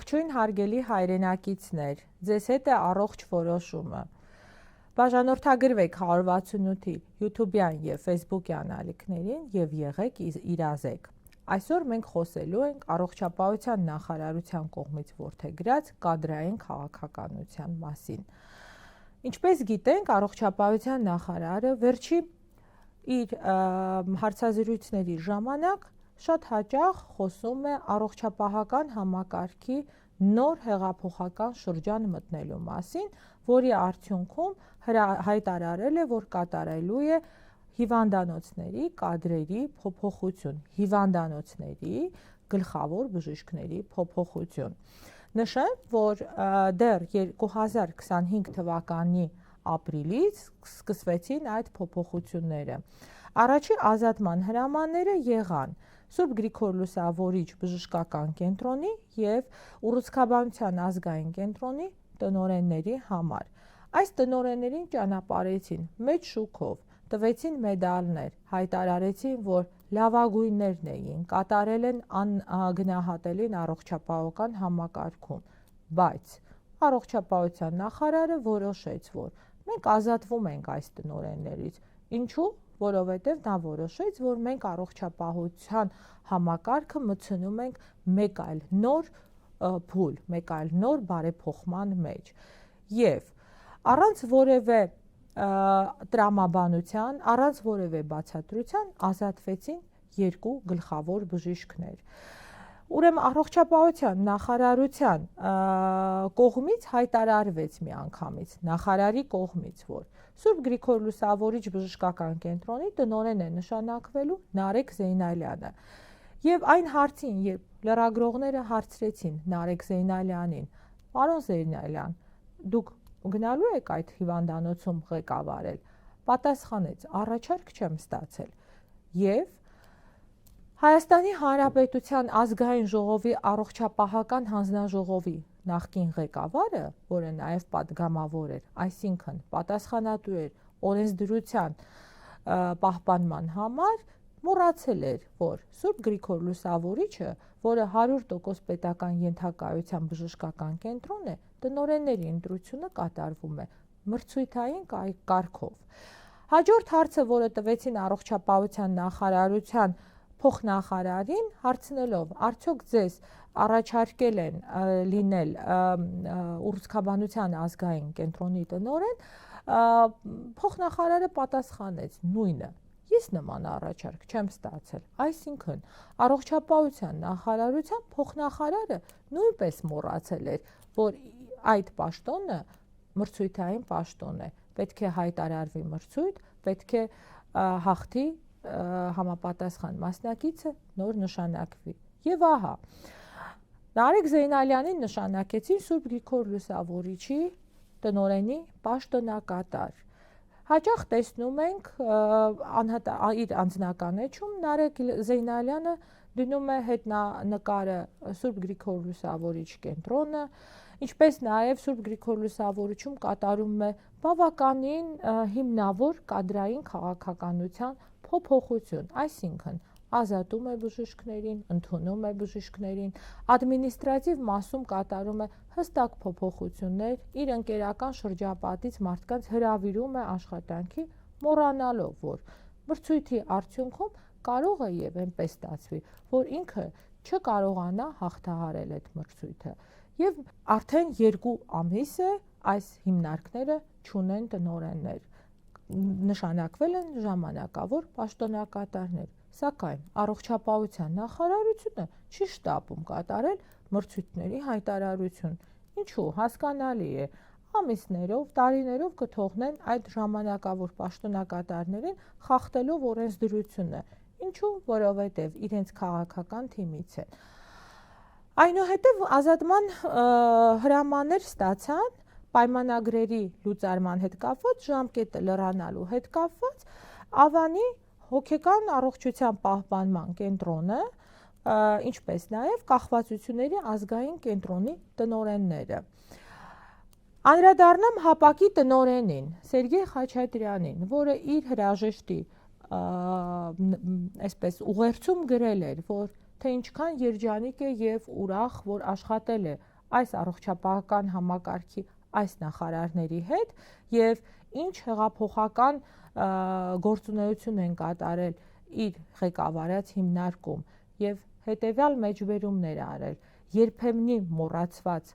Ողջույն հարգելի հայրենակիցներ, ձեզ հետ է առողջ որոշումը։ Բաժանորդագրվեք 168-ի YouTube-յան և Facebook-յան ալիքներին և եղեք իրազեկ։ Այսօր մենք խոսելու ենք առողջապահության նախարարության կողմից որդեգրած կադրային քաղաքականության մասին։ Ինչպես գիտենք, առողջապահության նախարարը վերջի իր հարցազրույցների ժամանակ շատ հաճախ խոսում է առողջապահական համակարգի նոր հեղափոխական շրջան մտնելու մասին, որի արդյունքում հայտարարել է, որ կատարելու է հիվանդանոցների կադրերի փոփոխություն, հիվանդանոցների գլխավոր բժիշկների փոփոխություն։ Նշեմ, որ դեռ 2025 թվականի ապրիլից սկսվեցին այդ փոփոխությունները։ Առաջի ազատման հրամանները եղան Սուրբ Գրիգոր Լուսավորիչ բժշկական կենտրոնի և Ուռուցքաբանության ազգային կենտրոնի տնօրենների համար։ Այս տնօրեններին ճանապարհեցին մեծ շուքով, տվեցին մեդալներ, հայտարարեցին, որ լավագույններն էին, կատարել են անգնահատելին առողջապահական համակարգում, բայց առողջապահության նախարարը որոշեց, որ մենք ազատվում ենք այս տնօրեններից։ Ինչու՞։ Որովհետև նա որոշեց, որ մենք առողջապահության համակարգը մտցնում ենք մեկ այլ նոր փուլ, մեկ այլ նոր բարեփոխման մեջ։ Եվ առանց որևէ տրամաբանության, առանց որևէ բացատրության ազատվեցին երկու գլխավոր բժիշկներ։ Ուրեմն առողջապահության նախարարության կողմից հայտարարվեց միանգամից, նախարարի կողմից, որ Սուրբ Գրիգոր Լուսավորիչ բժշկական կենտրոնի տնօրեն է նշանակվելու Նարեկ Զեյնալյանը։ Եվ այն հարցին, երբ լրագրողները հարցրեցին Նարեկ Զեյնալյանին, պարոն Զեյնալյան, դուք գնալու եք այդ հիվանդանոցում ղեկավարել, պատասխանեց, առաջարկ չեմ ստացել։ Եվ Հայաստանի Հանրապետության ազգային ժողովի առողջապահական հանձնաժողովի նախկին ղեկավարը, որը նաև պատգամավոր էր, այսինքն պատասխանատու էր օրենսդրության պահպանման համար, մոռացել էր, որ Սուրբ Գրիգոր Լուսավորիչը, որը 100% պետական ենթակայության բժշկական կենտրոն է, տնօրենների ընտրությունը կատարվում է մրցույթային կարգով։ Հաջորդ հարցը, որը տվեցին առողջապահության նախարարության փոխնախարարին, հարցնելով, արդյոք ձեզ առաջարկել են լինել Ուռուցքաբանության ազգային կենտրոնի տնօրեն, փոխնախարարը պատասխանեց նույնը. ես նման առաջարկ չեմ ստացել։ Այսինքն առողջապահության նախարարության փոխնախարարը նույնպես մոռացել էր, որ այդ պաշտոնը մրցույթային պաշտոն է, պետք է հայտարարվի մրցույթ, պետք է հաղթի համապատասխան մասնակիցը, նոր նշանակվի։ Եվ ահա, Նարեկ Զեյնալյանին նշանակեցին Սուրբ Գրիգոր Լուսավորիչի տնօրենի պաշտոնակատար։ Հաճախ տեսնում ենք իր անձնական էջում Նարեկ Զեյնալյանը դնում է հետնանկարը Սուրբ Գրիգոր Լուսավորիչ կենտրոնը, ինչպես նաև Սուրբ Գրիգոր Լուսավորիչում կատարում է բավականին հիմնավոր կադրային քաղաքականության փոփոխություն, այսինքն ազատում է բժիշկներին, ընդունում է բժիշկներին, ադմինիստրատիվ մասում կատարում է հստակ փոփոխություններ, իր ընկերական շրջապատից մարդկանց հրավիրում է աշխատանքի, մոռանալով, որ մրցույթի արդյունքում կարող է եւ այնպես ստացվի, որ ինքը չկարողանա հաղթահարել այդ մրցույթը։ Եվ արդեն 2 ամիս է այս հիմնարկները չունեն տնօրեններ, նշանակվել են ժամանակավոր պաշտոնակատարներ, սակայն առողջապահության նախարարությունը չի շտապում կատարել մրցույթների հայտարարություն։ Ինչու, հասկանալի է, ամիսներով, տարիներով կթողնեն այդ ժամանակավոր պաշտոնակատարներին խախտելով օրենսդրությունը։ Ինչու, որովհետև իրենց քաղաքական թիմից է։ Այնուհետև ազատման հրամաններ ստացան պայմանագրերի լուծարման հետ կապված, ժամկետը լրանալու հետ կապված, Ավանի հոգեկան առողջության պահպանման կենտրոնը, ինչպես նաև կախվածությունների ազգային կենտրոնի տնօրենները։ Անդրադառնամ ՀԱՊԱԿ-ի տնօրենին, Սերգեյ Խաչատրյանին, որը իր հրաժեշտի այսպես ուղերձում գրել էր, որ թե ինչքան երջանիկ է եւ ուրախ, որ աշխատել է այս առողջապահական համակարգի այս նախարարների հետ եւ ինչ հեղափոխական գործունեություն են կատարել իր ղեկավարած հիմնարկում եւ հետեւյալ մեջբերումներ արել, երբեմնի մոռացված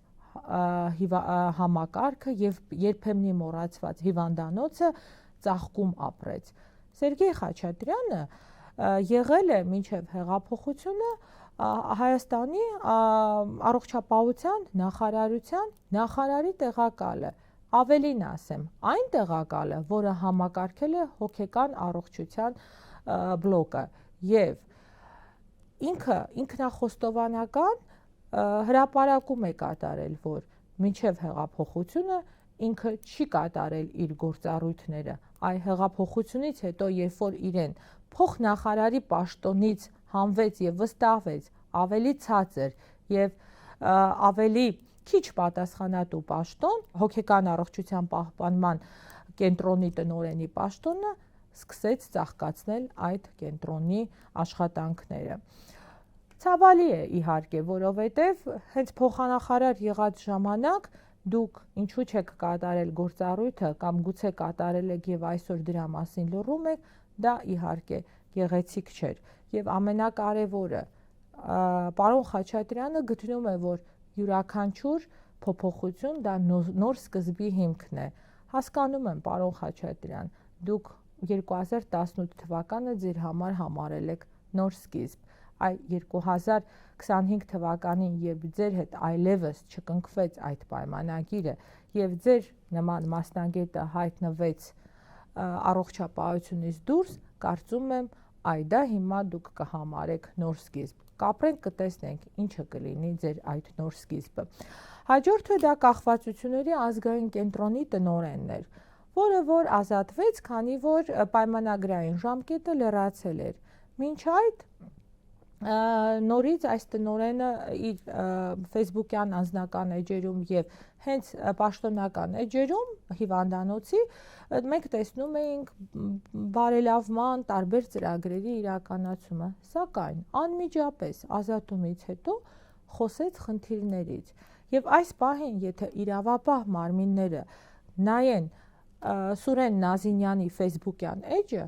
համակարգը եւ երբեմնի մոռացված հիվանդանոցը ծաղկում ապրեց։ Սերգեյ Խաչատրյանը եղել է մինչև հեղափոխությունը Հայաստանի առողջապահության նախարարության նախարարի տեղակալը, ավելին ասեմ, այն տեղակալը, որը համակարգել է հոգեկան առողջության բլոկը եւ ինքը ինքնախոստովանական հրապարակում է կատարել, որ մինչև հեղափոխությունը ինքը չի կատարել իր գործառույթները, այ հեղափոխությունից հետո, երբ որ իրեն փոխնախարարի պաշտոնից հանվեց եւ վստահվեց ավելի ցածր եւ ավելի քիչ պատասխանատու պաշտոն, հոգեկան առողջության պահպանման կենտրոնի տնօրենի պաշտոնը, սկսեց ծաղկացնել այդ կենտրոնի աշխատանքները։ Ցավալի է իհարկե, որովհետև հենց փոխանախարար եղած ժամանակ դուք ինչու չեք կատարել գործառույթը կամ գուցե կատարել եք եւ այսօր դրա մասին լռում եք, դա իհարկե գեղեցիկ չէր։ Եվ ամենակարևորը, պարոն Խաչատրյանը գտնում է, որ յուրաքանչյուր փոփոխություն դա նոր սկզբի հիմքն է։ Հասկանում եմ, պարոն Խաչատրյան, դուք 2018 թվականը ձեր համար համարել եք նոր սկիզբ, այ 2025 թվականին, երբ ձեր հետ այլևս չկնքվեց այդ պայմանագիրը եւ ձեր նման մասնագետը հայտնվեց առողջապահությունից դուրս, կարծում եմ, այդա հիմա դուք կհամարեք նոր սկիզբ։ Կապրենք, կտեսնենք ինչը կլինի ձեր այդ նոր սկիզբը։ Հաջորդը դա կախվածությունների ազգային կենտրոնի տնօրենն էր, որը որ ազատվեց, քանի որ պայմանագրային ժամկետը լրացել էր։ Մինչ այդ նորից այս տնօրենը իր ֆեյսբուքյան անձնական էջերում եւ հենց պաշտոնական էջերում հիվանդանոցի մենք տեսնում էինք բարելավման տարբեր ծրագրերի իրականացումը, սակայն անմիջապես ազատումից հետո խոսեց խնդիրներից եւ այս պահին, եթե իրավապահ մարմինները նայեն Սուրեն Նազինյանի ֆեյսբուքյան էջը,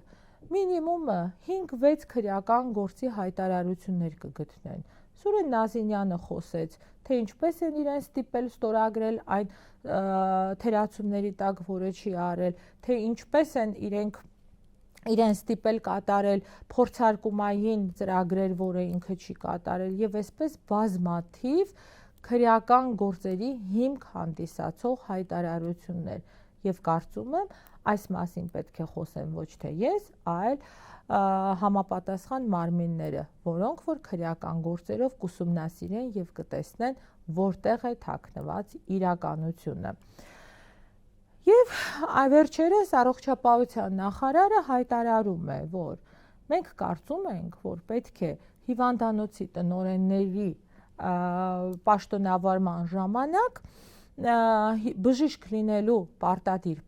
մինիմումը 5-6 քրեական գործի հայտարարություններ կգտնեն։ Սուրեն Նազինյանը խոսեց, թե ինչպես են իրեն ստիպել ստորագրել այն թերացումների տակ, որը չի արել, թե ինչպես են իրեն ստիպել կատարել փորձարկումային ծրագրեր, որը ինքը չի կատարել, եւ այսպես բազմաթիվ քրեական գործերի հիմք հանդիսացող հայտարարություններ։ Եվ կարծում եմ, այս մասին պետք է խոսեն ոչ թե ես, այլ համապատասխան մարմինները, որոնք որ քրեական գործերով կուսումնասիրեն եւ կտեսնեն որտեղ է թաքնված իրականությունը։ Եվ վերջերս առողջապահության նախարարը հայտարարում է, որ մենք կարծում ենք, որ պետք է հիվանդանոցի տնօրենների պաշտոնավարման ժամանակ բժիշկ լինելու պարտադիր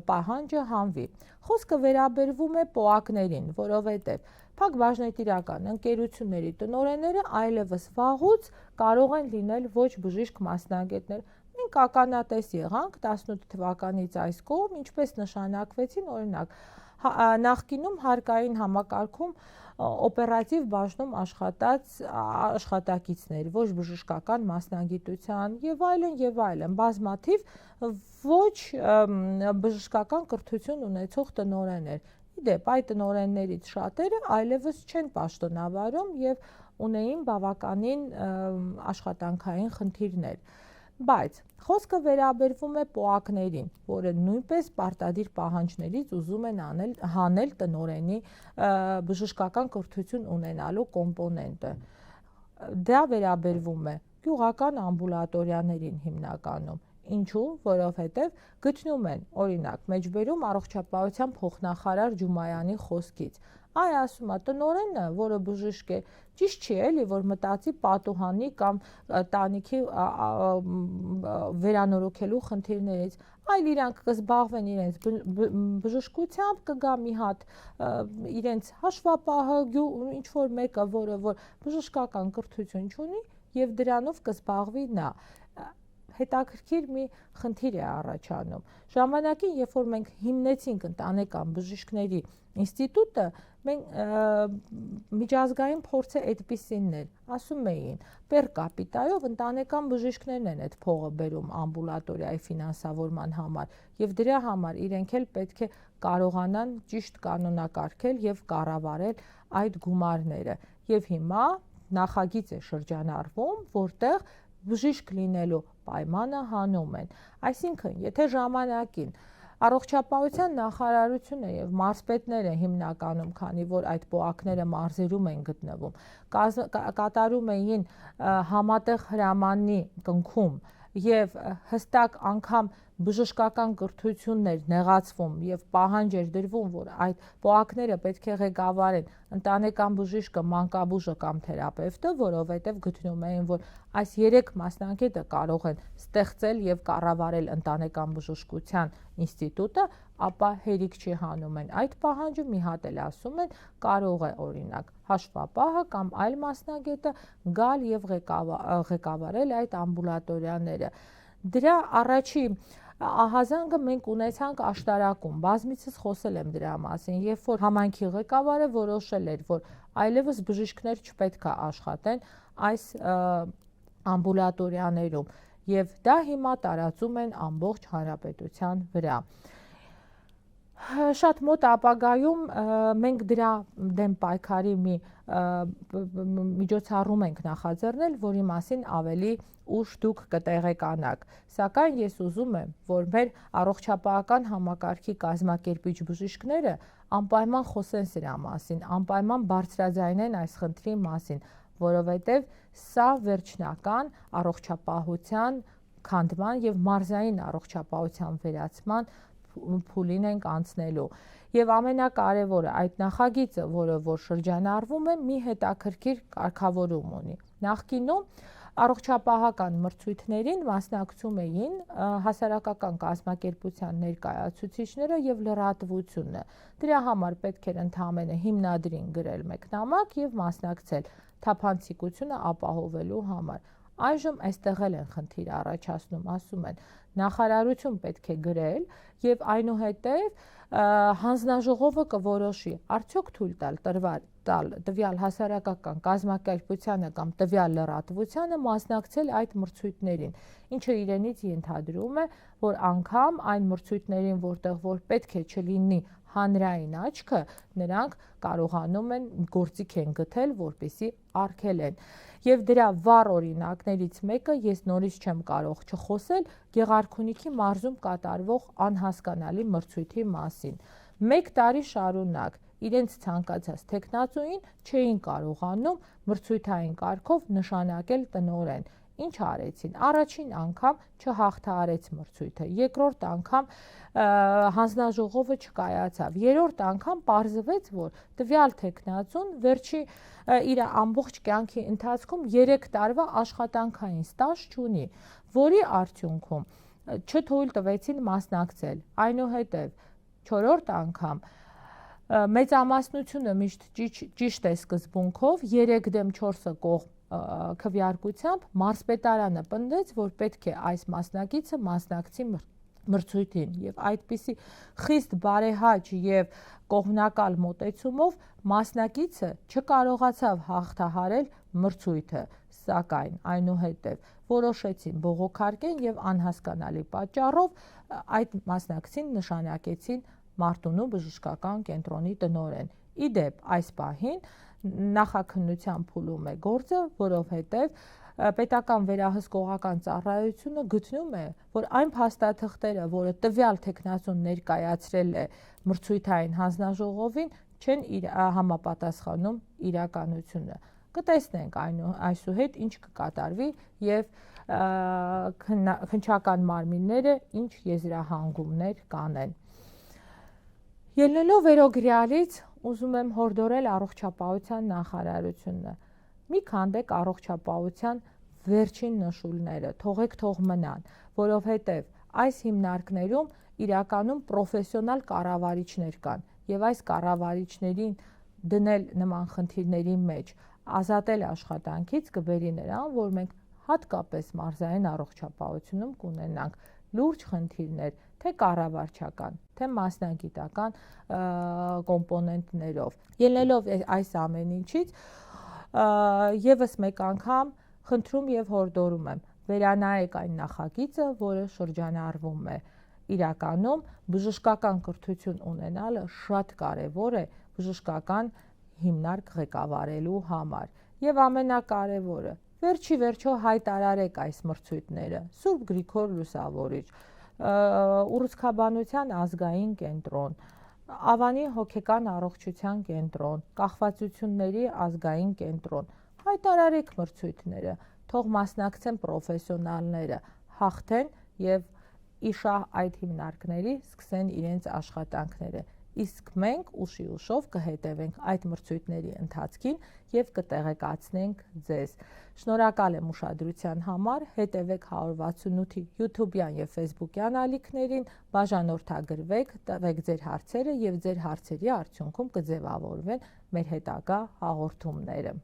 պահանջը հանվի։ Խոսքը վերաբերվում է ՊՕԱԿ-ներին, որովհետև փակ բաժնետիրական ընկերությունների տնօրենները այլևս վաղուց կարող են լինել ոչ բժիշկ մասնագետներ։ Մենք ականատես եղանք 18 թվականից այս կողմ, ինչպես նշանակվեցին, օրինակ, նախկինում հարկային համակարգում օպերատիվ բաժնում աշխատած աշխատակիցներ, ոչ բժշկական մասնագիտության եւ այլն, բազմաթիվ ոչ բժշկական կրթություն ունեցող տնօրեններ։ Իդեպ, այդ տնօրեններից շատերը այլևս չեն պաշտոնավարում եւ ունեին բավականին աշխատանքային խնդիրներ։ Բայց խոսքը վերաբերվում է ՊՕԱԿ-ներին, որը նույնպես պարտադիր պահանջներից ուզում են հանել տնօրենի բժշկական կրթություն ունենալու կոմպոնենտը։ Դա վերաբերվում է գյուղական ամբուլատորիաներին հիմնականում։ Ինչու՞, որովհետև գտնում են, օրինակ, մեջբերում առողջապահության փոխնախարար Ջումայանի խոսքից։ Այ ասում է տնօրենը, որը բժիշկ է, ճիշտ չի էլի, որ մտածի պատուհանի կամ տանիքի վերանորոգելու խնդիրներից, այլ իրանք կզբաղվեն իրենց բժշկությամբ, կգա մի հատ իրենց հաշվապահը, ինչ որ մեկը, որը որ բժշկական կրթություն չունի, եւ դրանով կզբաղվի նա։ Հետաքրքիր մի խնդիր է առաջանում։ Ժամանակին, երբ որ մենք հիմնեցինք ընտանեկան բժիշկների ինստիտուտը, մենք միջազգային փորձը այդպիսինն էր, ասում էին, պեր կապիտայով ընտանեկան բժիշկներն են այդ փողը բերում ամբուլատորիայի ֆինանսավորման համար, եւ դրա համար իրենք էլ պետք է կարողանան ճիշտ կանոնակարգել եւ կառավարել այդ գումարները։ Եվ հիմա նախագիծ է շրջանառվում, որտեղ բժիշկ լինելու պայմանը հանում են։ Այսինքն, եթե ժամանակին առողջապահության նախարարությունը եւ մարզպետները հիմնականում, քանի որ այդ պոակները մարզերում են գտնվում, կատարում էին համատեղ հրամանի կնքում եւ հստակ անգամ բժշկական կրթություններ նեղացվում եւ պահանջ էր դրվում, որ այդ պոակները պետք է ղեկավարեն ընտանեկան բժիշկը, մանկաբույժը կամ թերապևտը, որովհետեւ գտնում էին, որ այս 3 մասնագետը կարող են ստեղծել եւ կառավարել ընտանեկան բժշկության ինստիտուտը, ապա հերիք չի հանում են այդ պահանջը, մի հատ էլ ասում են, կարող է օրինակ հաշվապահը կամ այլ մասնագետը գալ եւ ղեկավարել այդ ամբուլատորիաները։ Դրա առաջի ահազանգը մենք ունեցանք աշտարակում, բազմիցս խոսել եմ դրա մասին, երբ որ համայնքի ղեկավարը որոշել էր, որ այլևս բժիշկներ չպետք է աշխատեն այս ամբուլատորիաներում, եւ դա հիմա տարածում են ամբողջ հանրապետության վրա։ Շատ մոտ ապագայում մենք դրա դեմ պայքարի մի միջոցառում ենք նախաձեռնել, որի մասին ավելի ուշ դուք կտեղեկանաք։ Սակայն ես ուզում եմ, որ մեր առողջապահական համակարգի կազմակերպիչ բժիշկները անպայման խոսեն սրա մասին, անպայման բարձրաձայնեն այս խնդրի մասին, որովհետև սա վերջնական առողջապահության քանդման եւ մարզային առողջապահության վերացման փուլին ենք անցնելու։ Եվ ամենակարևորը, այդ նախագիծը, որը որ շրջանառվում է, մի հետաքրքիր կարգավորում ունի։ Նախկինում առողջապահական մրցույթներին մասնակցում էին հասարակական կազմակերպության ներկայացուցիչները եւ լրատվությունը։ Դրա համար պետք էր ընդհանրապես հիմնադրին գրել մեկնամակ եւ մասնակցել թափանցիկությունը ապահովելու համար։ Այժմ այստեղ էլ են խնդիր առաջացնում, ասում են, նախարարություն պետք է գրել եւ այնուհետեւ հանձնաժողովը կորոշի, արդյոք թույլ տալ տվյալ հասարակական կազմակերպությանը կամ տվյալ լրատվությանը մասնակցել այդ մրցույթներին, ինչը իրենից ենթադրում է, որ անգամ այն մրցույթներին, որտեղ որ պետք է չլինի հանրային աչքը, նրանք կարողանում են գործիք են գտել, որպեսզի արգելեն։ Եվ դրա վառ օրինակներից մեկը ես նորից չեմ կարող չխոսել Գեղարքունիքի մարզում կատարվող անհասկանալի մրցույթի մասին։ 1 տարի շարունակ իրենց ցանկացած տեխնացուին չէին կարողանում մրցույթային կարգով նշանակել տնօրեն։ Ինչ արեցին։ Առաջին անգամ չհաղթահարեց մրցույթը, երկրորդ անգամ հանձնաժողովը չկայացավ, երրորդ անգամ պարզվեց, որ տվյալ տեխնացուն վերջի իր ամբողջ կյանքի ընթացքում 3 տարվա աշխատանքային ստաժ չունի, որի արդյունքում չթույլ տվեցին մասնակցել։ Այնուհետև 4-րդ անգամ մեծամասնությունը միշտ ճիշտ է սկզբունքով 3-4-ը կողմ քվեարկությամբ մարզպետարանը պնդեց, որ պետք է այս մասնակիցը մասնակցի մրցույթին եւ այդպիսի խիստ բարեհաճ եւ կողմնակալ մոտեցումով մասնակիցը չկարողացավ հաղթահարել մրցույթը, սակայն այնուհետև որոշեցին բողոքարկեն եւ անհասկանալի պատճառով այդ մասնակցին նշանակեցին Մարտունու բժշկական կենտրոնի տնօրեն։ Իդեպ այս պահին նախաքննության փուլում է գործը, որովհետև պետական վերահսկողական ծառայությունը գտնում է, որ այն փաստաթղթերը, որը տվյալ տեխնացուն ներկայացրել է մրցույթային հանձնաժողովին, չեն համապատասխանում իրականությունը։ Կտեսնենք այսուհետ ինչ կկատարվի եւ քննչական մարմինները ինչ եզրահանգումներ կանեն։ Ելնելով վերոգրյալից ուզում եմ հորդորել առողջապահության նախարարությունը։ Մի քանդեք առողջապահության վերջին նշույլները, թողեք թող մնան, որովհետև այս հիմնարկներում իրականում պրոֆեսիոնալ կառավարիչներ կան, եւ այս կառավարիչներին դնել նման խնդիրների մեջ ազատել աշխատանքից կբերի նրան, որ մենք հատկապես մարզային առողջապահությունում կունենանք լուրջ խնդիրներ, թե կառավարչական, թե մասնագիտական կոմպոնենտներով։ Ելնելով այս ամեն ինչից, եւս մեկ անգամ խնդրում եւ հորդորում եմ վերանայեք այն նախագիծը, որը շրջանառվում է։ Իրականում բժշկական կրթություն ունենալը շատ կարևոր է բժշկական հիմնարկ ղեկավարելու համար։ Եվ ամենակարևորը, վերջի վերջո հայտարարեք այս մրցույթները։ Սուրբ Գրիգոր Լուսավորիչ, Ուռուցքաբանության ազգային կենտրոն, Ավանի հոգեկան առողջության կենտրոն, Կախվածությունների ազգային կենտրոն, հայտարարեք մրցույթները, թող մասնակցեն պրոֆեսիոնալները, հաղթեն եւ իշահ այդ հիմնարկների սկսեն իրենց աշխատանքները։ Իսկ մենք ուշի ուշով կհետևենք այդ մրցույթների ընթացքին եւ կտեղեկացնենք ձեզ։ Շնորհակալ եմ ուշադրության համար, հետևեք 168-ի YouTube-յան եւ Facebook-յան ալիքներին, բաժանորդագրվեք, տվեք ձեր հարցերը եւ ձեր հարցերի արդյունքում կձևավորվեն մեր հետագա հաղորդումները։